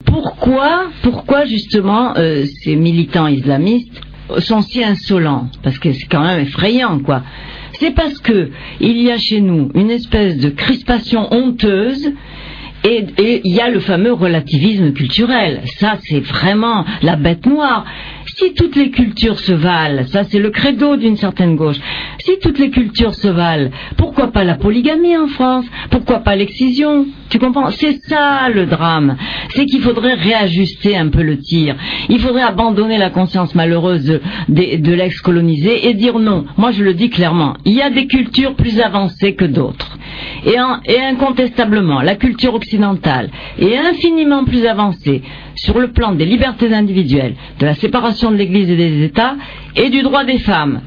Pourquoi justement ces militants islamistes sont si insolents? Parce que c'est quand même effrayant, quoi. C'est parce que il y a chez nous une espèce de crispation honteuse. Et il y a le fameux relativisme culturel. Ça, c'est vraiment la bête noire. Si toutes les cultures se valent, ça c'est le credo d'une certaine gauche, si toutes les cultures se valent, pourquoi pas la polygamie en France? Pourquoi pas l'excision? Tu comprends? C'est ça le drame. C'est qu'il faudrait réajuster un peu le tir. Il faudrait abandonner la conscience malheureuse de l'ex-colonisé et dire non. Moi je le dis clairement. Il y a des cultures plus avancées que d'autres. Et incontestablement, la culture occidentale est infiniment plus avancée sur le plan des libertés individuelles, de la séparation de l'Église et des États et du droit des femmes.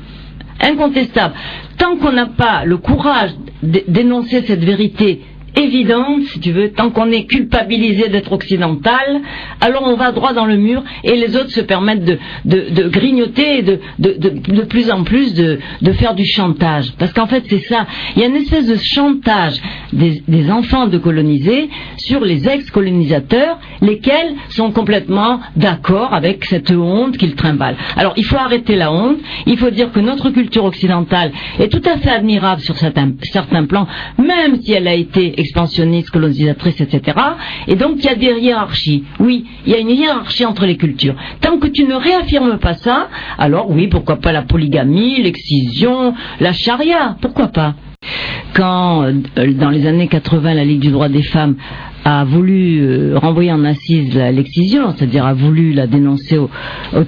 Incontestable. Tant qu'on n'a pas le courage d'énoncer cette vérité évidente, si tu veux, tant qu'on est culpabilisé d'être occidental, alors on va droit dans le mur et les autres se permettent de grignoter et de plus en plus de faire du chantage. Parce qu'en fait c'est ça, il y a une espèce de chantage des enfants de colonisés sur les ex-colonisateurs, lesquels sont complètement d'accord avec cette honte qu'ils trimballent. Alors il faut arrêter la honte, il faut dire que notre culture occidentale est tout à fait admirable sur certains plans, même si elle a été expansionniste, colonisatrice, etc. Et donc il y a des hiérarchies. Oui, il y a une hiérarchie entre les cultures. Tant que tu ne réaffirmes pas ça, alors oui, pourquoi pas la polygamie, l'excision, la charia, pourquoi pas? Quand, dans les années 80, la Ligue du droit des femmes a voulu renvoyer en assises l'excision, c'est-à-dire a voulu la dénoncer au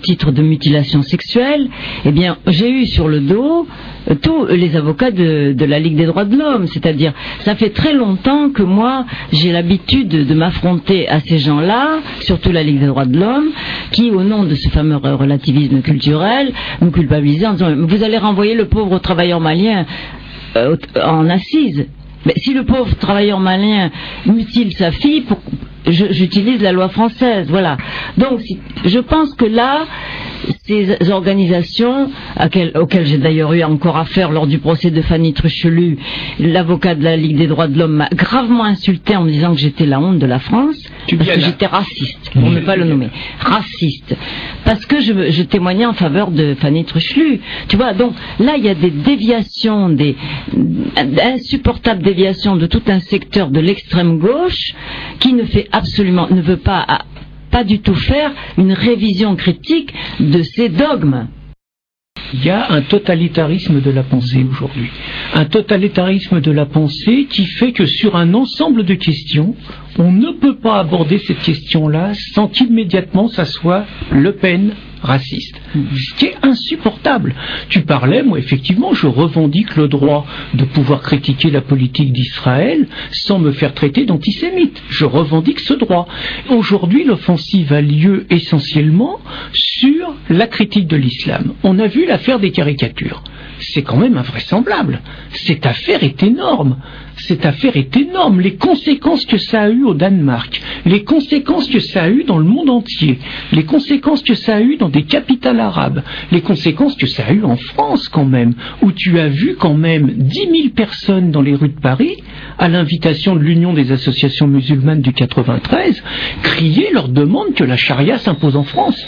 titre de mutilation sexuelle, eh bien, j'ai eu sur le dos tous les avocats de la Ligue des droits de l'homme, c'est-à-dire, ça fait très longtemps que moi, j'ai l'habitude de m'affronter à ces gens-là, surtout la Ligue des droits de l'homme, qui, au nom de ce fameux relativisme culturel, nous culpabilisaient en disant, vous allez renvoyer le pauvre travailleur malien en assises. Mais si le pauvre travailleur malien mutile sa fille, j'utilise la loi française, voilà. Donc, je pense que là, ces organisations, auxquelles j'ai d'ailleurs eu encore affaire lors du procès de Fanny Truchelu, l'avocat de la Ligue des droits de l'homme m'a gravement insulté en me disant que j'étais la honte de la France, parce que j'étais raciste, pour ne pas le nommer, raciste, parce que je témoignais en faveur de Fanny Truchelu. Tu vois, donc là il y a des déviations, insupportables déviations de tout un secteur de l'extrême gauche qui ne veut pas du tout faire une révision critique de ces dogmes. Il y a un totalitarisme de la pensée aujourd'hui. Un totalitarisme de la pensée qui fait que sur un ensemble de questions, on ne peut pas aborder cette question-là sans qu'immédiatement ça soit Le Pen raciste. Ce qui est insupportable. Tu parlais, moi effectivement, je revendique le droit de pouvoir critiquer la politique d'Israël sans me faire traiter d'antisémite. Je revendique ce droit. Aujourd'hui, l'offensive a lieu essentiellement sur la critique de l'islam. On a vu l'affaire des caricatures. C'est quand même invraisemblable. Cette affaire est énorme. Cette affaire est énorme. Les conséquences que ça a eu au Danemark, les conséquences que ça a eu dans le monde entier, les conséquences que ça a eu dans des capitales arabes, les conséquences que ça a eu en France quand même, où tu as vu quand même 10 000 personnes dans les rues de Paris, à l'invitation de l'Union des associations musulmanes du 93, crier leur demande que la charia s'impose en France.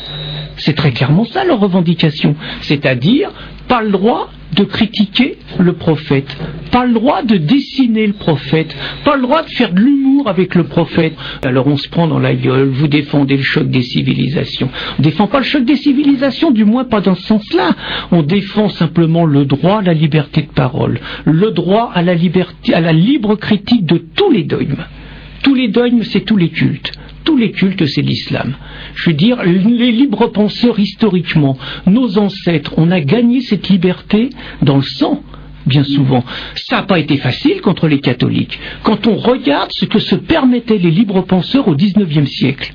C'est très clairement ça leur revendication, c'est-à-dire pas le droit de critiquer le prophète, pas le droit de dessiner le prophète, pas le droit de faire de l'humour avec le prophète. Alors on se prend dans la gueule, vous défendez le choc des civilisations. On ne défend pas le choc des civilisations, du moins pas dans ce sens-là. On défend simplement le droit à la liberté de parole, le droit à la liberté, à la libre critique de tous les dogmes. Tous les dogmes, c'est tous les cultes. Tous les cultes, c'est l'islam. Je veux dire, les libres penseurs, historiquement, nos ancêtres, on a gagné cette liberté dans le sang, bien souvent. Ça n'a pas été facile contre les catholiques. Quand on regarde ce que se permettaient les libres penseurs au XIXe siècle,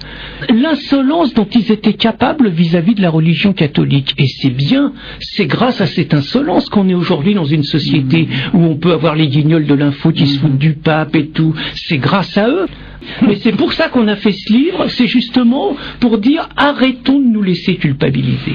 l'insolence dont ils étaient capables vis-à-vis de la religion catholique. Et c'est bien, c'est grâce à cette insolence qu'on est aujourd'hui dans une société où on peut avoir les guignols de l'info qui se foutent du pape et tout. C'est grâce à eux. Mais c'est pour ça qu'on a fait ce livre, c'est justement pour dire arrêtons de nous laisser culpabiliser.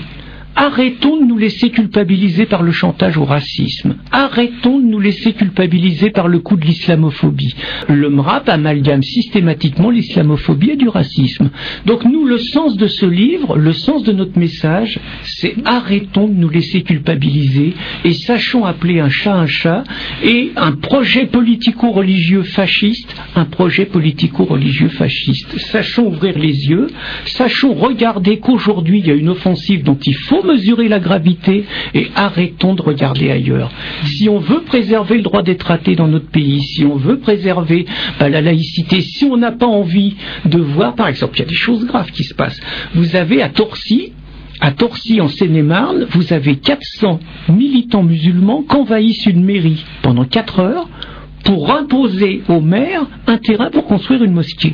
Arrêtons de nous laisser culpabiliser par le chantage au racisme. Arrêtons de nous laisser culpabiliser par le coup de l'islamophobie. Le MRAP amalgame systématiquement l'islamophobie et du racisme. Donc nous, le sens de ce livre, le sens de notre message, c'est arrêtons de nous laisser culpabiliser et sachons appeler un chat et un projet politico-religieux fasciste, un projet politico-religieux fasciste. Sachons ouvrir les yeux, sachons regarder qu'aujourd'hui il y a une offensive dont il faut mesurer la gravité et arrêtons de regarder ailleurs. Si on veut préserver le droit d'être athée dans notre pays, si on veut préserver la laïcité, si on n'a pas envie de voir, par exemple, il y a des choses graves qui se passent. Vous avez à Torcy en Seine-et-Marne, vous avez 400 militants musulmans qui envahissent une mairie pendant 4 heures pour imposer au maire un terrain pour construire une mosquée.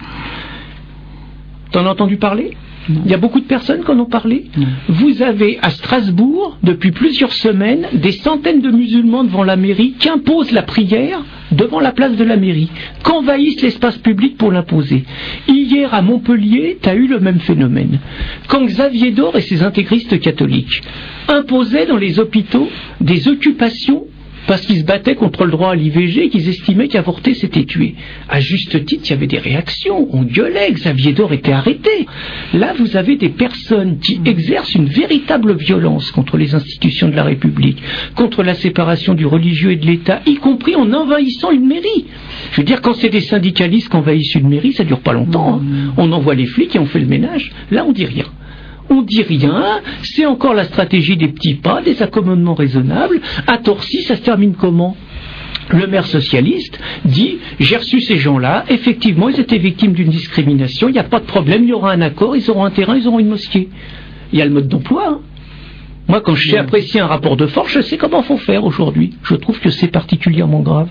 T'en as entendu parler ? Il y a beaucoup de personnes qui en ont parlé. Vous avez à Strasbourg, depuis plusieurs semaines, des centaines de musulmans devant la mairie qui imposent la prière devant la place de la mairie, qu'envahissent l'espace public pour l'imposer. Hier à Montpellier, tu as eu le même phénomène. Quand Xavier Dor et ses intégristes catholiques imposaient dans les hôpitaux des occupations parce qu'ils se battaient contre le droit à l'IVG et qu'ils estimaient qu'avorter c'était tuer. À juste titre, il y avait des réactions, on gueulait, Xavier Dor était arrêté. Là, vous avez des personnes qui exercent une véritable violence contre les institutions de la République, contre la séparation du religieux et de l'État, y compris en envahissant une mairie. Je veux dire, quand c'est des syndicalistes qui envahissent une mairie, ça dure pas longtemps. On envoie les flics et on fait le ménage. Là, on dit rien. On dit rien, c'est encore la stratégie des petits pas, des accommodements raisonnables. À Torcy, ça se termine comment ? Le maire socialiste dit « J'ai reçu ces gens-là, effectivement, ils étaient victimes d'une discrimination, il n'y a pas de problème, il y aura un accord, ils auront un terrain, ils auront une mosquée. » Il y a le mode d'emploi. Hein. Moi, quand je sais apprécier un rapport de force, je sais comment faut faire aujourd'hui. Je trouve que c'est particulièrement grave.